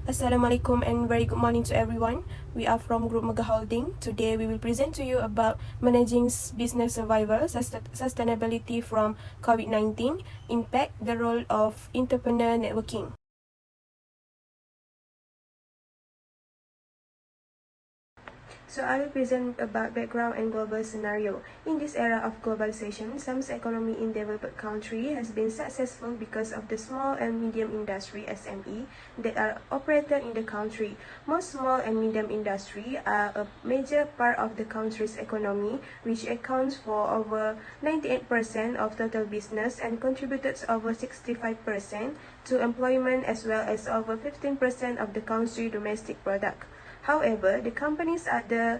Assalamualaikum and very good morning to everyone. We are from Group MEGAH Holding. Today we will present to you about managing business survival, sustainability from COVID-19, impact, the role of entrepreneur networking. So I will present about background and global scenario. In this era of globalization, some economy in developed country has been successful because of the small and medium industry (SME) that are operated in the country. Most small and medium industry are a major part of the country's economy, which accounts for over 98% of total business and contributed over 65% to employment as well as over 15% of the country's domestic product. However, the companies under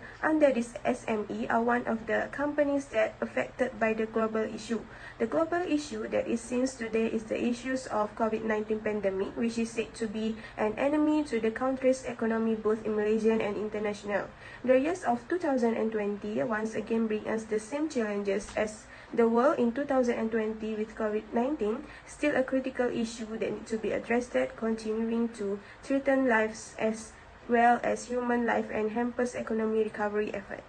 this SME are one of the companies that affected by the global issue. The global issue that is seen today is the issues of COVID-19 pandemic, which is said to be an enemy to the country's economy both in Malaysian and international. The years of 2020 once again bring us the same challenges as the world in 2020 with COVID-19, still a critical issue that needs to be addressed, continuing to threaten lives as well as human life and hampers economic recovery effort.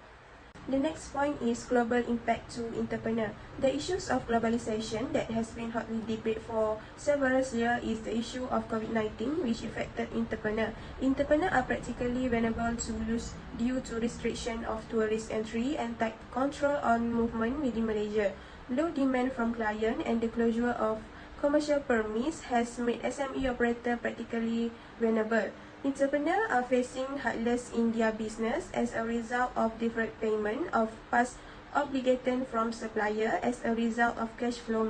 The next point is global impact to entrepreneur. The issues of globalization that has been hotly debated for several years is the issue of COVID-19, which affected entrepreneur. Entrepreneurs are practically vulnerable to lose due to restriction of tourist entry and tight control on movement within Malaysia. Low demand from client and the closure of commercial permits has made SME operator practically vulnerable. Entrepreneurs are facing hurdles in their business as a result of deferred payment of past obligations from supplier as a result of cash flow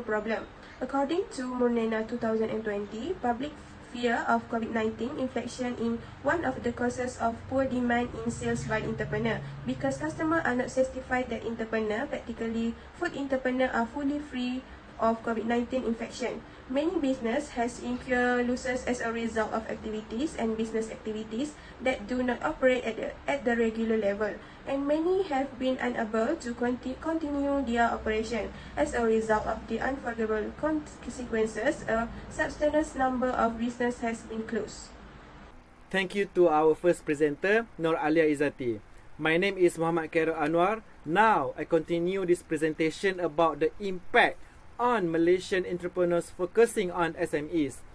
problem. According to Murnena 2020, public fear of COVID-19 infection in one of the causes of poor demand in sales by entrepreneur because customers are not satisfied that entrepreneur, practically food entrepreneur, are fully free of COVID-19 infection. Many business has incurred losses as a result of activities and business activities that do not operate at the regular level, and many have been unable to continue their operation. As a result of the unfavorable consequences, a substantial number of business has been closed. Thank you to our first presenter, Nur ALYA IZZATI. My name is Muhammad Khairul Anuar. Now I continue this presentation about the impact on Malaysian entrepreneurs focusing on SMEs.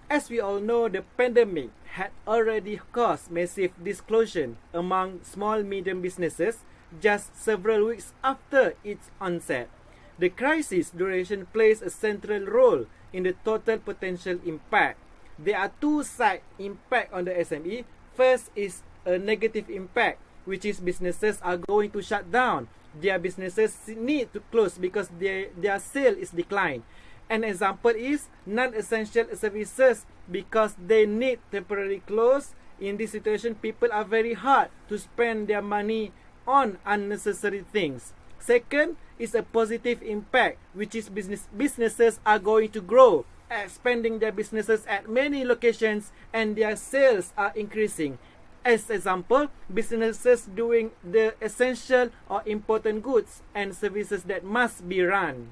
As we all know, the pandemic had already caused massive disclosure among small-medium businesses just several weeks after its onset. The crisis duration plays a central role in the total potential impact. There are two side impact on the SME. First is a negative impact, which is businesses are going to shut down. Their businesses need to close because their sale is declined. An example is non-essential services because they need temporary close. In this situation, people are very hard to spend their money on unnecessary things. Second is a positive impact, which is businesses are going to grow, expanding their businesses at many locations and their sales are increasing. As example, businesses doing the essential or important goods and services that must be run.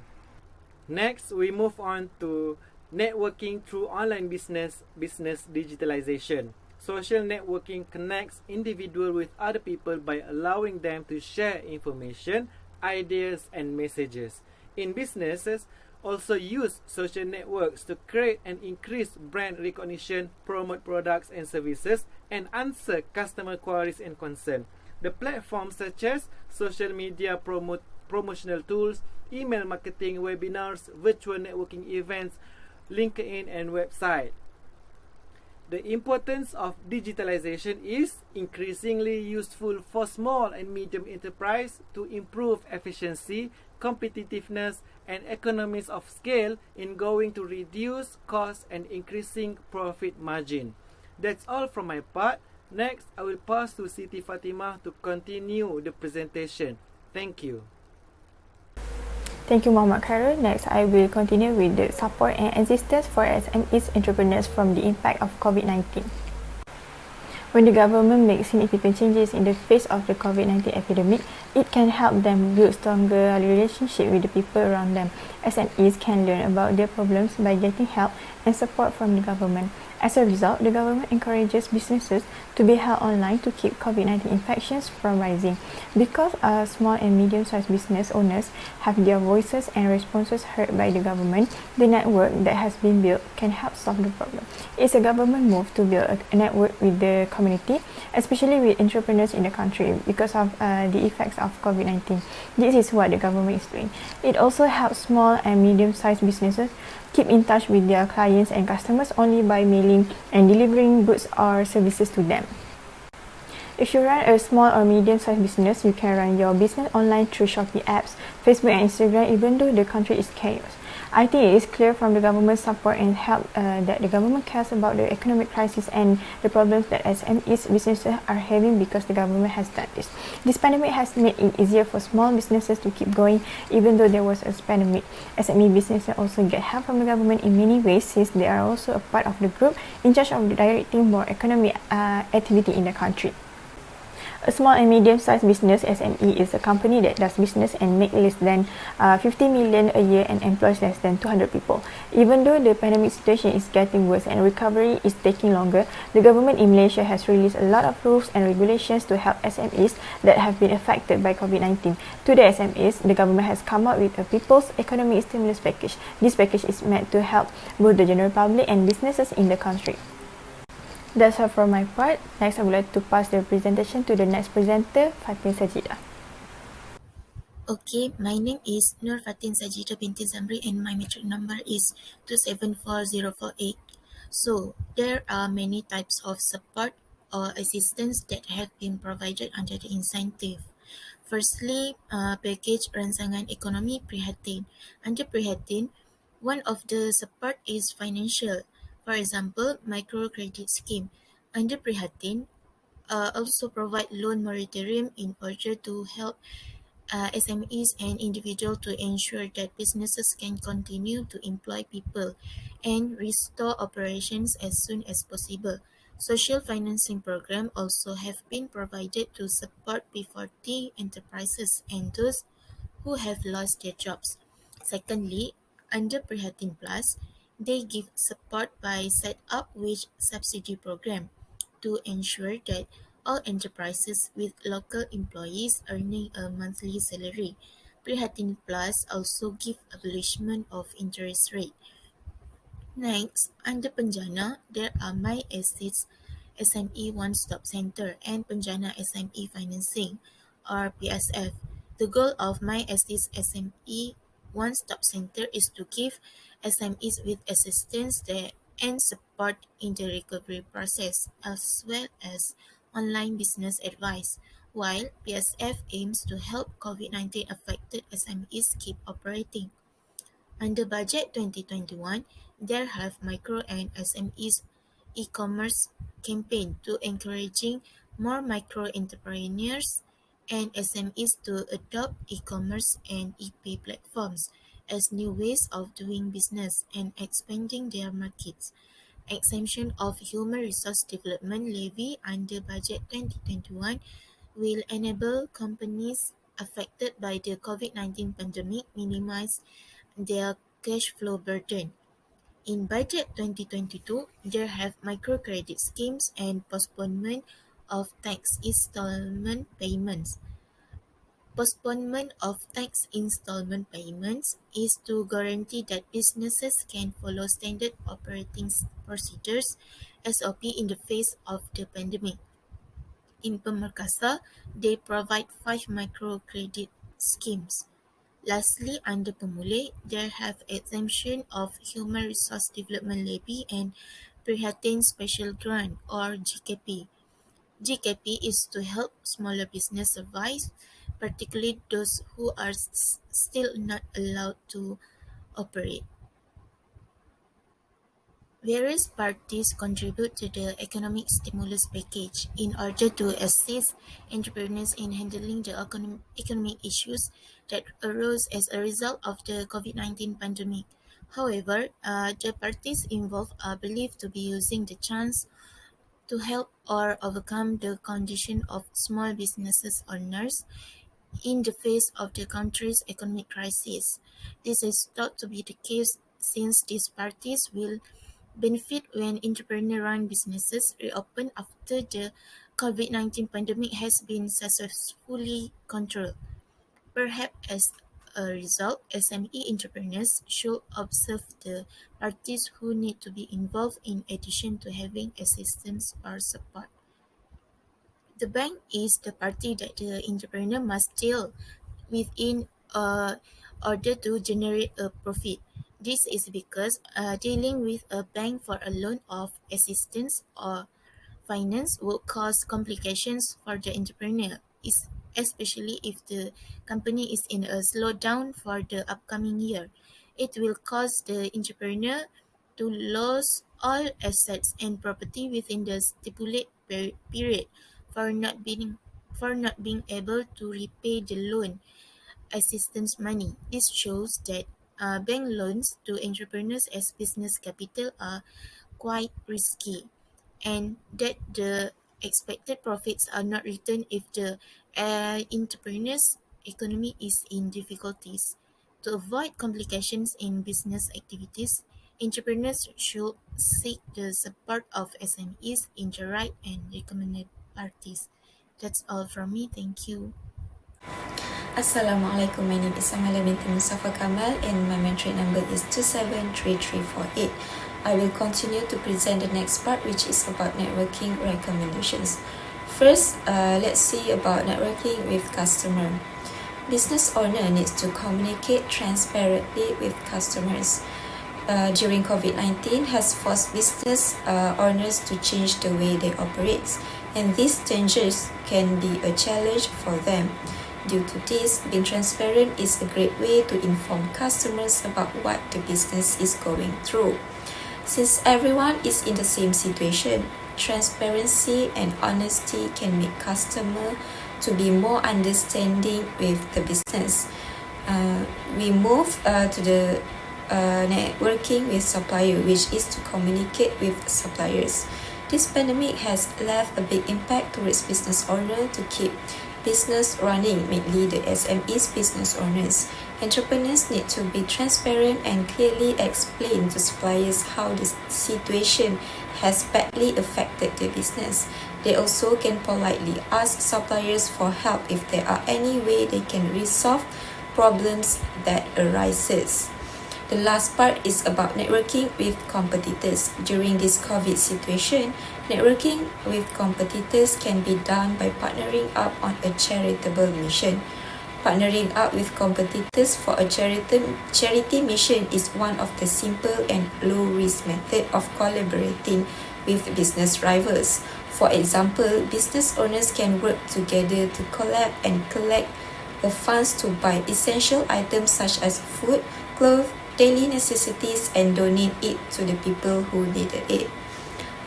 Next, we move on to networking through online business digitalization. Social networking connects individuals with other people by allowing them to share information, ideas, and messages. In businesses, also use social networks to create and increase brand recognition, promote products and services, and answer customer queries and concerns. The platforms such as social media promotional tools, email marketing, webinars, virtual networking events, LinkedIn, and website. The importance of digitalization is increasingly useful for small and medium enterprise to improve efficiency, competitiveness, and economies of scale in going to reduce costs and increasing profit margin. That's all from my part. Next, I will pass to Siti FATIMAH to continue the presentation. Thank you. Thank you, Muhammad Khairul. Next, I will continue with the support and assistance for SMEs entrepreneurs from the impact of COVID-19. When the government makes significant changes in the face of the COVID-19 epidemic, it can help them build stronger relationship with the people around them. SMEs can learn about their problems by getting help and support from the government. As a result, the government encourages businesses to be held online to keep COVID-19 infections from rising. Because small and medium-sized business owners have their voices and responses heard by the government, the network that has been built can help solve the problem. It's a government move to build a network with the community, especially with entrepreneurs in the country because of the effects of COVID-19. This is what the government is doing. It also helps small and medium-sized businesses keep in touch with their clients and customers only by mailing and delivering goods or services to them. If you run a small or medium-sized business, you can run your business online through Shopee apps, Facebook and Instagram, even though the country is chaos. I think it is clear from the government's support and help that the government cares about the economic crisis and the problems that SMEs businesses are having because the government has done this. This pandemic has made it easier for small businesses to keep going even though there was a pandemic. SME businesses also get help from the government in many ways since they are also a part of the group in charge of directing more economic activity in the country. A small and medium-sized business (SME) is a company that does business and make less than 50 million a year and employs less than 200 people. Even though the pandemic situation is getting worse and recovery is taking longer, the government in Malaysia has released a lot of rules and regulations to help SMEs that have been affected by COVID-19. To the SMEs, the government has come up with a People's Economic Stimulus Package. This package is meant to help both the general public and businesses in the country. That's all from my part. Next, I would like to pass the presentation to the next presenter, Fatin SAJEEDAH. Okay, my name is Nur Fatin SAJEEDAH binti ZAMRI and my metric number is 274048. So, there are many types of support or assistance that have been provided under the incentive. Firstly, package rancangan ekonomi prihatin. Under prihatin, one of the support is financial. For example, microcredit scheme. Under prihatin, also provide loan moratorium in order to help SMEs and individuals to ensure that businesses can continue to employ people and restore operations as soon as possible. Social financing program also have been provided to support P40 enterprises and those who have lost their jobs. Secondly, under Prihatin Plus, they give support by set up wage subsidy program to ensure that all enterprises with local employees earning a monthly salary. Prihatin Plus also give abolishment of interest rate. Next, under Penjana, there are My Estates SME One-Stop Center and Penjana SME Financing or PSF. The goal of My Estates SME One-Stop Center is to give SMEs with assistance there and support in the recovery process as well as online business advice, while PSF aims to help COVID-19 affected SMEs keep operating. Under Budget 2021, there have micro and SMEs e-commerce campaign to encouraging more micro entrepreneurs and SMEs to adopt e-commerce and e-pay platforms as new ways of doing business and expanding their markets. Exemption of Human Resource Development Levy under Budget 2021 will enable companies affected by the COVID-19 pandemic minimize their cash flow burden. In Budget 2022, there have microcredit schemes and postponement of tax installment payments. Postponement of tax installment payments is to guarantee that businesses can follow standard operating procedures (SOP) in the face of the pandemic. In Pemerkasa, they provide 5 microcredit schemes. Lastly, under Pemulih, there have exemption of Human Resource Development Levy and Prihatin Special Grant or GKP. GKP is to help smaller business survive, particularly those who are still not allowed to operate. Various parties contribute to the economic stimulus package in order to assist entrepreneurs in handling the economic issues that arose as a result of the COVID-19 pandemic. However, the parties involved are believed to be using the chance to help or overcome the condition of small businesses owners in the face of the country's economic crisis. This is thought to be the case since these parties will benefit when entrepreneur-run businesses reopen after the COVID-19 pandemic has been successfully controlled. Perhaps as a result, SME entrepreneurs should observe the parties who need to be involved in addition to having assistance or support. The bank is the party that the entrepreneur must deal with in order to generate a profit. This is because dealing with a bank for a loan of assistance or finance would cause complications for the entrepreneur, especially if the company is in a slowdown for the upcoming year. It will cause the entrepreneur to lose all assets and property within the stipulated period for not being able to repay the loan assistance money. This shows that bank loans to entrepreneurs as business capital are quite risky, and that the expected profits are not returned if the entrepreneur's economy is in difficulties. To avoid complications in business activities, entrepreneurs should seek the support of SMEs in the right and recommended parties. That's all from me. Thank you. Assalamualaikum, my name is AMALIA binti MUSTAFFA KAMAL and my mentoring number is 273348. I will continue to present the next part, which is about networking recommendations. First, let's see about networking with customer. Business owner needs to communicate transparently with customers. During COVID-19 has forced business owners to change the way they operate, and these changes can be a challenge for them. Due to this, being transparent is a great way to inform customers about what the business is going through. Since everyone is in the same situation, transparency and honesty can make customers to be more understanding with the business. We move to the networking with supplier, which is to communicate with suppliers. This pandemic has left a big impact towards business owners to keep business running, mainly the SMEs business owners. Entrepreneurs need to be transparent and clearly explain to suppliers how the situation has badly affected their business. They also can politely ask suppliers for help if there are any way they can resolve problems that arises. The last part is about networking with competitors. During this COVID situation, networking with competitors can be done by partnering up on a charitable mission. Partnering up with competitors for a charity mission is one of the simple and low-risk method of collaborating with business rivals. For example, business owners can work together to collab and collect the funds to buy essential items such as food, clothes, daily necessities, and donate it to the people who needed it.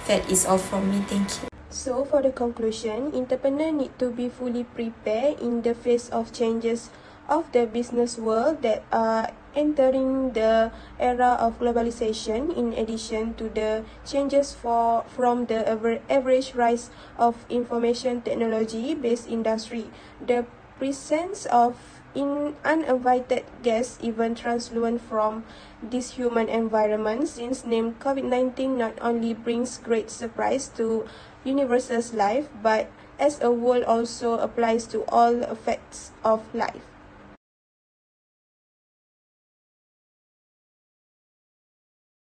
That is all from me. Thank you. So for the conclusion, entrepreneurs need to be fully prepared in the face of changes of the business world that are entering the era of globalization, in addition to the changes from the average rise of information technology-based industry. The presence of uninvited guests, even translucent from this human environment, since named COVID-19 not only brings great surprise to universe's life, but as a whole also applies to all aspects of life.